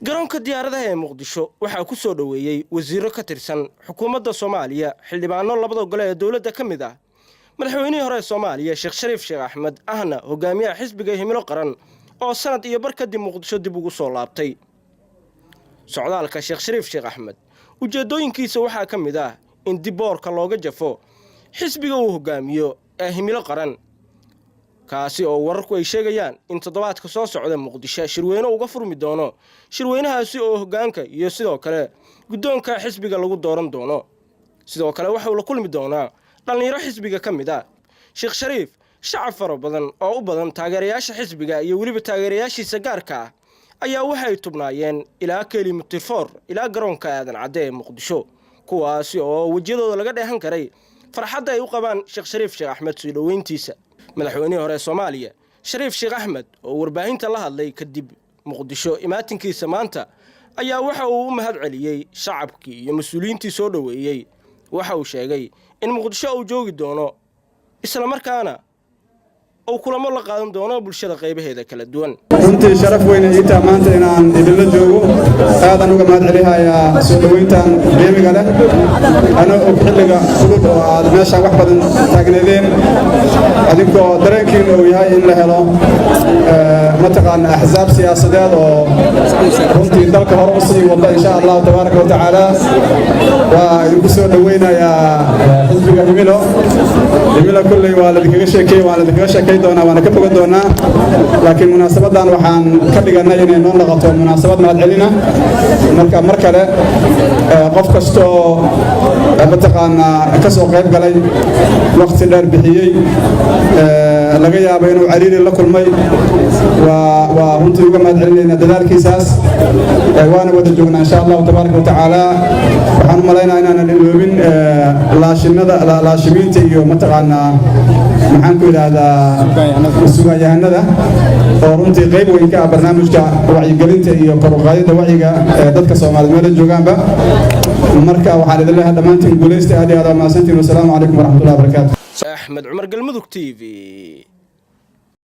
garoonka diyaaradaha ee Muqdisho waxa ku soo dhaweeyay wasiiro ka tirsan xukuumadda Soomaaliya xildhibaano labada gole ee dawladda ka mid ah madaxweynihii hore Soomaaliya Shariif Axmed ahna hogaamiyaha xisbiga himilo qaran oo sanad iyo bar kadib Muqdisho dib ugu soo laabtay socdaalka Shariif Axmed ujeedooyinkiisa waxa ka mid ah in diboorka looga jafo xisbiga uu hogaamiyo ee himilo qaran kaasi oo wararku ay sheegayaan in toddobaadka soo socda Muqdisho shirweyne uga furmi doono shirweynahaasi oo hogaanka iyo sidoo kale guddoonka xisbiga lagu dooran doono sidoo kale waxa uu la kulmi doonaa dhalinyaro xisbiga ka mid ah Shariif shacab fara badan oo u badan taageerayaasha xisbiga iyo waliba taageerayaashiisa gaarka ah ayaa waxay tubnaayeen ilaa kiiloomitir 4 ilaa garoonka aadan cadde ee Muqdisho kuwaasi oo wajiyadooda laga dheehan karay farxadda ay u qabaan Shariif Axmed soo dhaweyntiisa madaxweynihii hore Soomaaliya Shariif Axmed oo warbaahinta la hadlay kadib Muqdisho imaatinkiisa maanta ayaa waxa uu u mahad celiyay shacabkii iyo mas'uuliyiintii soo dhaweeyay waxa uu sheegay in Muqdisho uu joogi doono isla markaana oo kulamo la qaadan doono bulshada qaybaheeda kala duwan runtii sharaf weyn ay tahay maanta inaan idinla joogo aadan uga mahad celinayaa soo dhaweyntan qiimiga leh ana oo xilliga fudud oo aad meesha wax badan taagneedeen adinkoo dareenkiina uu yahay in la helo mataqaan axzaab siyaasadeed oo runtii dalka hore u sii wada insha Allah tabaaraka wa tacaala waa idinku soo dhaweynayaa xisbiga himilo kulley waa la idinkaga sheekay doonaa waana ka fogan doonaa laakiin munaasabadan waxaan ka dhiganay inay noo noqoto munaasabad mahad celina marka mar kale qof kasto mataqaana ka soo qayb galay waqti dheer bixiyay laga yaabo inuu cariiri la kulmay waa runtii uga mahad celinayna dadaalkiisaas waana wada joognaa insha Allah tabaaraka wa tacaala waxaan u maleynayaa inaan iloomin laashimiinta iyo mataqaana maxaan ku yiraahdaa suugayahanada oo runtii qayb weyn ka ah barnaamijka wacyigelinta iyo kor u qaadida wacyiga dadka Soomaaliyeed meel joogaanba marka waxaan idin leeyahay dhamaantiin guuleysta aad iyo aad u mahadsantiin. Assalaamu calaykum waraxmatullaahi wabarakaatuh. Axmed Umar Galmudug TV